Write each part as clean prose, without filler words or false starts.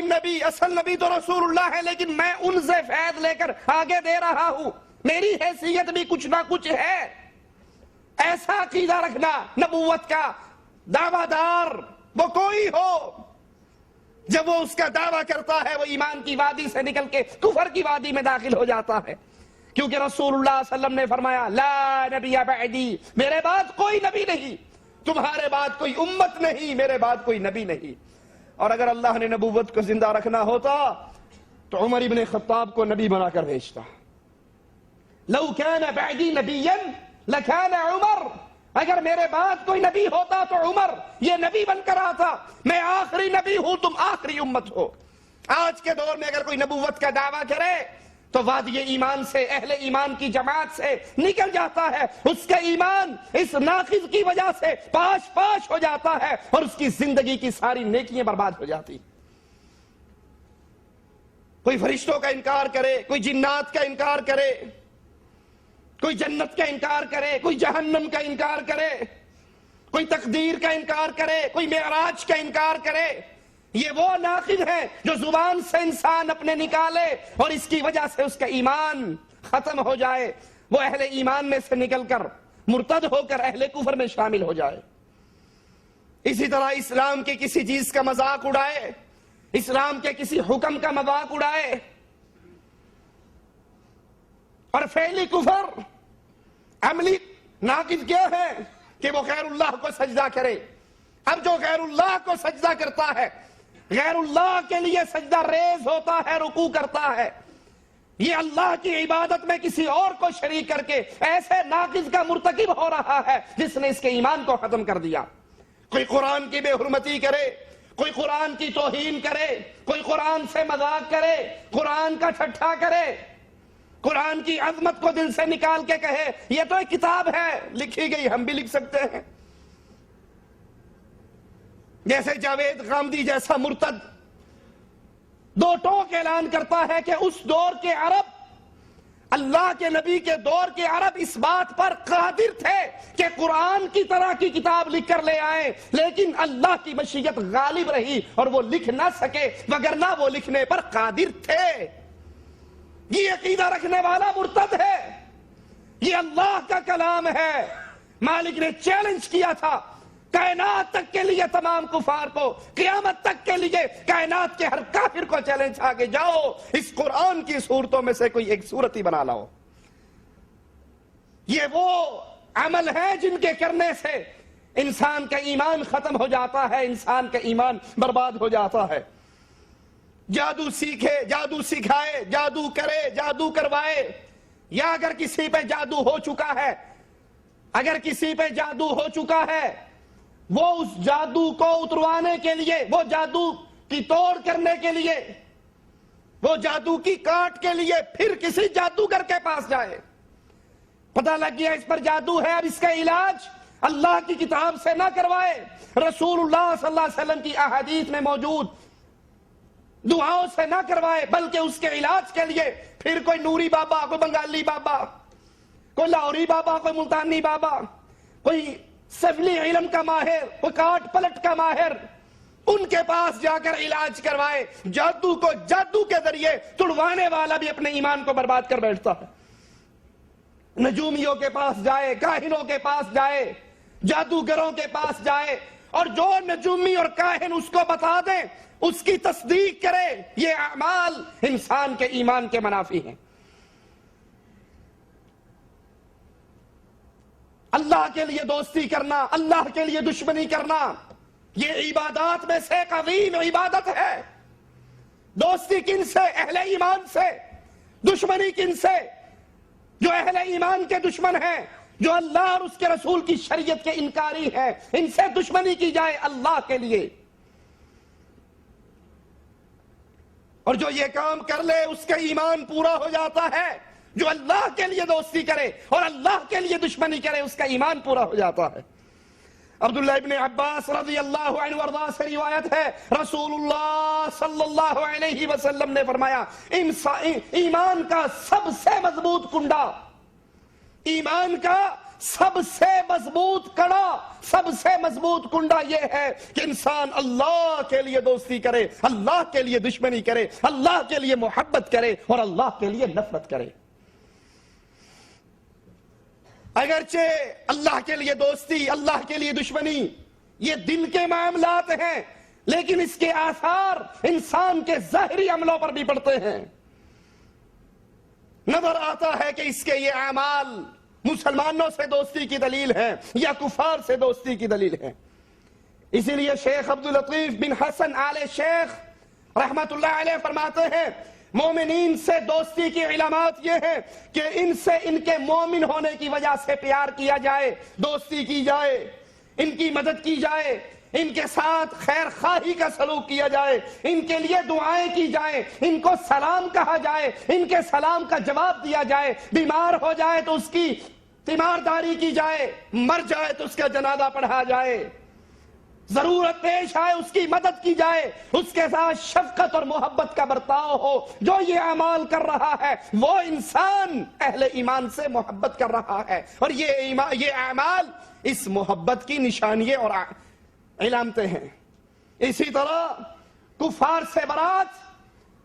نبی، اصل نبی تو رسول اللہ ہے، لیکن میں ان سے فیض لے کر آگے دے رہا ہوں، میری حیثیت بھی کچھ نہ کچھ ہے۔ ایسا عقیدہ رکھنا، نبوت کا دعویٰ دار وہ کوئی ہو، جب وہ اس کا دعویٰ کرتا ہے وہ ایمان کی وادی سے نکل کے کفر کی وادی میں داخل ہو جاتا ہے، کیونکہ رسول اللہ صلی اللہ علیہ وسلم نے فرمایا لا نبی بعدی، میرے بعد کوئی نبی نہیں، تمہارے بعد کوئی امت نہیں، میرے بعد کوئی نبی نہیں۔ اور اگر اللہ نے نبوت کو زندہ رکھنا ہوتا تو عمر ابن خطاب کو نبی بنا کر بھیجتا۔ لو كان بعدی نبیا لكان عمر، اگر میرے بعد کوئی نبی ہوتا تو عمر یہ نبی بن کر آتا، میں آخری نبی ہوں، تم آخری امت ہو۔ آج کے دور میں اگر کوئی نبوت کا دعویٰ کرے تو وادی ایمان سے، اہل ایمان کی جماعت سے نکل جاتا ہے، اس کا ایمان اس ناقض کی وجہ سے پاش پاش ہو جاتا ہے اور اس کی زندگی کی ساری نیکیاں برباد ہو جاتی۔ کوئی فرشتوں کا انکار کرے، کوئی جنات کا انکار کرے، کوئی جنت کا انکار کرے، کوئی جہنم کا انکار کرے، کوئی تقدیر کا انکار کرے، کوئی معراج کا انکار کرے، یہ وہ ناقض ہے جو زبان سے انسان اپنے نکالے اور اس کی وجہ سے اس کا ایمان ختم ہو جائے، وہ اہل ایمان میں سے نکل کر مرتد ہو کر اہل کفر میں شامل ہو جائے۔ اسی طرح اسلام کی کسی چیز کا مذاق اڑائے، اسلام کے کسی حکم کا مذاق اڑائے اور فعلی کفر، عملی ناقض کیا ہے کہ وہ غیر اللہ کو سجدہ کرے۔ اب جو غیر اللہ کو سجدہ کرتا ہے، غیر اللہ کے لیے سجدہ ریز ہوتا ہے، رکوع کرتا ہے، یہ اللہ کی عبادت میں کسی اور کو شریک کر کے ایسے ناقض کا مرتکب ہو رہا ہے جس نے اس کے ایمان کو ختم کر دیا۔ کوئی قرآن کی بے حرمتی کرے، کوئی قرآن کی توہین کرے، کوئی قرآن سے مذاق کرے، قرآن کا ٹھٹھا کرے، قرآن کی عظمت کو دل سے نکال کے کہے یہ تو ایک کتاب ہے، لکھی گئی، ہم بھی لکھ سکتے ہیں۔ جیسے جاوید غامدی جیسا مرتد دو ٹوک اعلان کرتا ہے کہ اس دور کے عرب، اللہ کے نبی کے دور کے عرب اس بات پر قادر تھے کہ قرآن کی طرح کی کتاب لکھ کر لے آئیں، لیکن اللہ کی مشیت غالب رہی اور وہ لکھ نہ سکے، وگرنہ وہ لکھنے پر قادر تھے۔ یہ عقیدہ رکھنے والا مرتد ہے، یہ اللہ کا کلام ہے۔ مالک نے چیلنج کیا تھا کائنات تک کے لیے تمام کفار کو، قیامت تک کے لیے کائنات کے ہر کافر کو چیلنج آگے جاؤ، اس قرآن کی صورتوں میں سے کوئی ایک صورت ہی بنا لاؤ۔ یہ وہ عمل ہے جن کے کرنے سے انسان کا ایمان ختم ہو جاتا ہے، انسان کا ایمان برباد ہو جاتا ہے۔ جادو سیکھے، جادو سکھائے، جادو کرے، جادو کروائے، یا اگر کسی پہ جادو ہو چکا ہے، اگر کسی پہ جادو ہو چکا ہے، وہ اس جادو کو اتروانے کے لیے، وہ جادو کی توڑ کرنے کے لیے، وہ جادو کی کاٹ کے لیے پھر کسی جادوگر کے پاس جائے، پتہ لگ گیا اس پر جادو ہے، اب اس کا علاج اللہ کی کتاب سے نہ کروائے، رسول اللہ صلی اللہ علیہ وسلم کی احادیث میں موجود دعاؤں سے نہ کروائے، بلکہ اس کے علاج کے لیے پھر کوئی نوری بابا، کوئی بنگالی بابا، کوئی لاہوری بابا، کوئی ملتانی بابا، کوئی سفلی علم کا ماہر، کوئی کاٹ پلٹ کا ماہر، ان کے پاس جا کر علاج کروائے۔ جادو کو جادو کے ذریعے تڑوانے والا بھی اپنے ایمان کو برباد کر بیٹھتا ہے۔ نجومیوں کے پاس جائے، کاہنوں کے پاس جائے، جادوگروں کے پاس جائے، اور جو نجومی اور کاہن اس کو بتا دیں، اس کی تصدیق کرے، یہ اعمال انسان کے ایمان کے منافی ہیں۔ اللہ کے لیے دوستی کرنا، اللہ کے لیے دشمنی کرنا، یہ عبادات میں سے ایک عظیم عبادت ہے۔ دوستی کن سے؟ اہل ایمان سے۔ دشمنی کن سے؟ جو اہل ایمان کے دشمن ہیں، جو اللہ اور اس کے رسول کی شریعت کے انکاری ہیں، ان سے دشمنی کی جائے اللہ کے لیے۔ اور جو یہ کام کر لے اس کا ایمان پورا ہو جاتا ہے۔ جو اللہ کے لیے دوستی کرے اور اللہ کے لیے دشمنی کرے اس کا ایمان پورا ہو جاتا ہے۔ عبداللہ ابن عباس رضی اللہ عنہ وارضاہ سے روایت ہے، رسول اللہ صلی اللہ علیہ وسلم نے فرمایا، ایمان کا سب سے مضبوط کنڈا، ایمان کا سب سے مضبوط کڑا، سب سے مضبوط کنڈا یہ ہے کہ انسان اللہ کے لیے دوستی کرے، اللہ کے لیے دشمنی کرے، اللہ کے لیے محبت کرے اور اللہ کے لیے نفرت کرے۔ اگرچہ اللہ کے لیے دوستی، اللہ کے لیے دشمنی یہ دل کے معاملات ہیں، لیکن اس کے آثار انسان کے ظاہری عملوں پر بھی پڑتے ہیں۔ نظر آتا ہے کہ اس کے یہ اعمال مسلمانوں سے دوستی کی دلیل ہے یا کفار سے دوستی کی دلیل ہے۔ اسی لیے شیخ عبداللطیف بن حسن آل شیخ رحمت اللہ علیہ فرماتے ہیں مومنین سے دوستی کی علامات یہ ہے کہ ان سے ان کے مومن ہونے کی وجہ سے پیار کیا جائے، دوستی کی جائے، ان کی مدد کی جائے، ان کے ساتھ خیر خواہی کا سلوک کیا جائے، ان کے لیے دعائیں کی جائیں، ان کو سلام کہا جائے، ان کے سلام کا جواب دیا جائے، بیمار ہو جائے تو اس کی تیمارداری کی جائے، مر جائے تو اس کا جنازہ پڑھا جائے، ضرورت پیش آئے اس کی مدد کی جائے، اس کے ساتھ شفقت اور محبت کا برتاؤ ہو۔ جو یہ اعمال کر رہا ہے وہ انسان اہل ایمان سے محبت کر رہا ہے، اور یہ اعمال اس محبت کی نشانیاں اور علامتیں ہیں۔ اسی طرح کفار سے برات،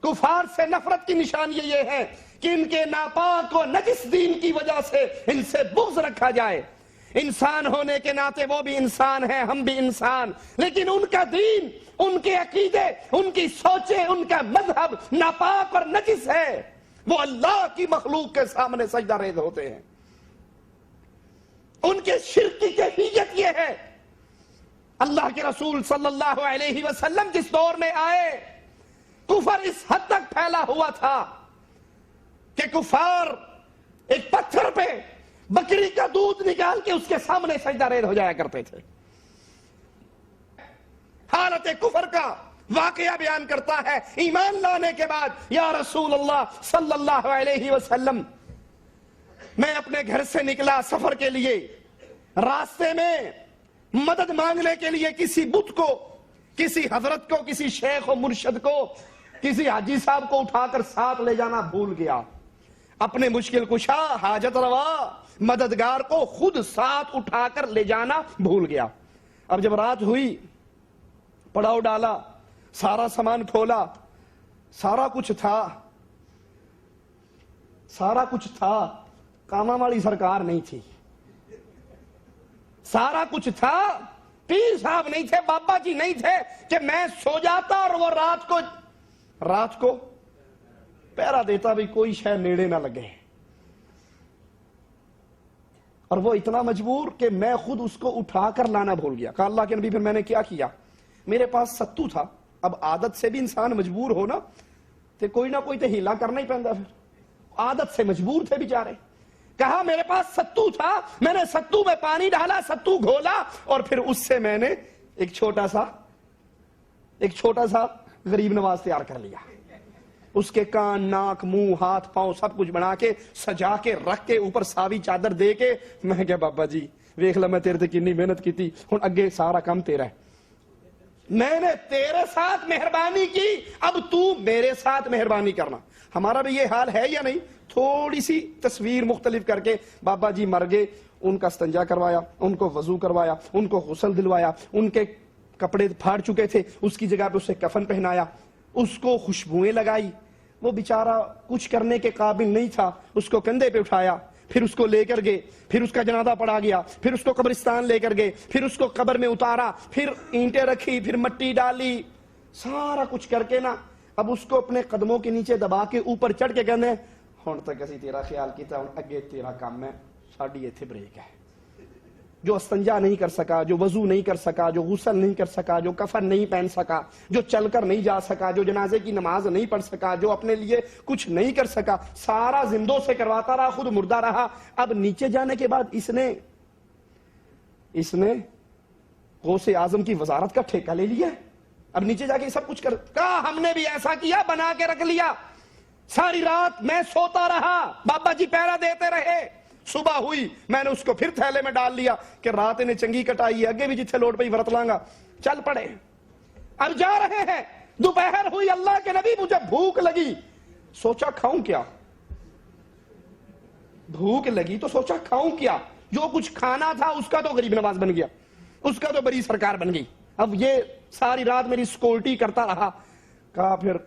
کفار سے نفرت کی نشانی یہ ہے کہ ان کے ناپاک و نجس دین کی وجہ سے ان سے بغض رکھا جائے۔ انسان ہونے کے ناطے وہ بھی انسان ہیں، ہم بھی انسان، لیکن ان کا دین، ان کے عقیدے، ان کی سوچیں، ان کا مذہب ناپاک اور نجس ہے، وہ اللہ کی مخلوق کے سامنے سجدہ ریز ہوتے ہیں۔ ان کے شرک کی کیفیت یہ ہے، اللہ کے رسول صلی اللہ علیہ وسلم جس دور میں آئے کفر اس حد تک پھیلا ہوا تھا کہ کفار ایک پتھر پہ بکری کا دودھ نکال کے اس کے سامنے سجدہ ریز ہو جایا کرتے تھے۔ حالت کفر کا واقعہ بیان کرتا ہے ایمان لانے کے بعد، یا رسول اللہ صلی اللہ علیہ وسلم میں اپنے گھر سے نکلا سفر کے لیے، راستے میں مدد مانگنے کے لیے کسی بت کو، کسی حضرت کو، کسی شیخ و مرشد کو، کسی حاجی صاحب کو اٹھا کر ساتھ لے جانا بھول گیا۔ اپنے مشکل کشا، حاجت روا، مددگار کو خود ساتھ اٹھا کر لے جانا بھول گیا۔ اب جب رات ہوئی، پڑاؤ ڈالا، سارا سامان کھولا، سارا کچھ تھا، کاما والی سرکار نہیں تھی، سارا کچھ تھا، پیر صاحب نہیں تھے، بابا جی نہیں تھے کہ میں سو جاتا اور وہ رات کو پہرا دیتا بھی کوئی شے نیڑے نہ لگے، اور وہ اتنا مجبور کہ میں خود اس کو اٹھا کر لانا بھول گیا۔ کہا اللہ کے نبی پھر میں نے کیا کیا؟ میرے پاس ستو تھا، اب عادت سے بھی انسان مجبور ہو نا تو کوئی نہ کوئی تو ہیلا کرنا ہی پہنتا، پھر عادت سے مجبور تھے بیچارے۔ کہا میرے پاس ستو تھا، میں نے ستو میں پانی ڈالا، ستو گھولا، اور پھر اس سے میں نے ایک چھوٹا سا غریب نواز تیار کر لیا، اس کے کان، ناک، منہ، ہاتھ، پاؤں سب کچھ بنا کے سجا کے رکھ کے اوپر ساوی چادر دے کے میں کہا بابا جی ویکھ لا میں تیرے تے کنی محنت کیتی، ہن اگے سارا کام تیرا ہے، میں نے تیرے ساتھ مہربانی کی، اب تو میرے ساتھ مہربانی کرنا۔ ہمارا بھی یہ حال ہے یا نہیں؟ تھوڑی سی تصویر مختلف کر کے بابا جی مر گئے، ان کا استنجا کروایا، ان کو وضو کروایا، ان کو غسل دلوایا، ان کے کپڑے پھاڑ چکے تھے اس کی جگہ پہ اسے کفن پہنایا، اس کو خوشبوئیں لگائی، وہ بیچارہ کچھ کرنے کے قابل نہیں تھا، اس کو کندھے پہ اٹھایا، پھر اس کو لے کر گئے، پھر اس کا جنازہ پڑھا گیا، پھر اس کو قبرستان لے کر گئے، پھر اس کو قبر میں اتارا، پھر اینٹیں رکھی، پھر مٹی ڈالی، سارا کچھ کر کے نا اب اس کو اپنے قدموں کے نیچے دبا کے اوپر چڑھ کے کہنے ہن تک اسی تیرا خیال کیتا، ہن اگے تیرا کام ہے، ساڈی ایتھے بریک ہے۔ جو استنجا نہیں کر سکا، جو وضو نہیں کر سکا، جو غسل نہیں کر سکا، جو کفن نہیں پہن سکا، جو چل کر نہیں جا سکا، جو جنازے کی نماز نہیں پڑھ سکا، جو اپنے لیے کچھ نہیں کر سکا، سارا زندوں سے کرواتا رہا، خود مردہ رہا۔ اب نیچے جانے کے بعد اس نے غوث اعظم کی وزارت کا ٹھیکہ لے لیا، اب نیچے جا کے سب کچھ کہا ہم نے بھی ایسا کیا، بنا کے رکھ لیا، ساری رات میں سوتا رہا، بابا جی پہرا دیتے رہے، صبح ہوئی میں نے اس کو پھر تھیلے میں ڈال لیا کہ رات نے چنگی کٹائی ہے، اگے بھی جتھے لوٹ پئی ورت لانگا، چل پڑے۔ اب جا رہے ہیں، دوپہر ہوئی، اللہ کے نبی مجھے بھوک لگی، سوچا کھاؤں کیا، بھوک لگی تو سوچا کھاؤں کیا، جو کچھ کھانا تھا اس کا تو غریب نواز بن گیا, اس کا تو بڑی سرکار بن گئی. اب یہ ساری رات میری سیکورٹی کرتا رہا, کہا پھر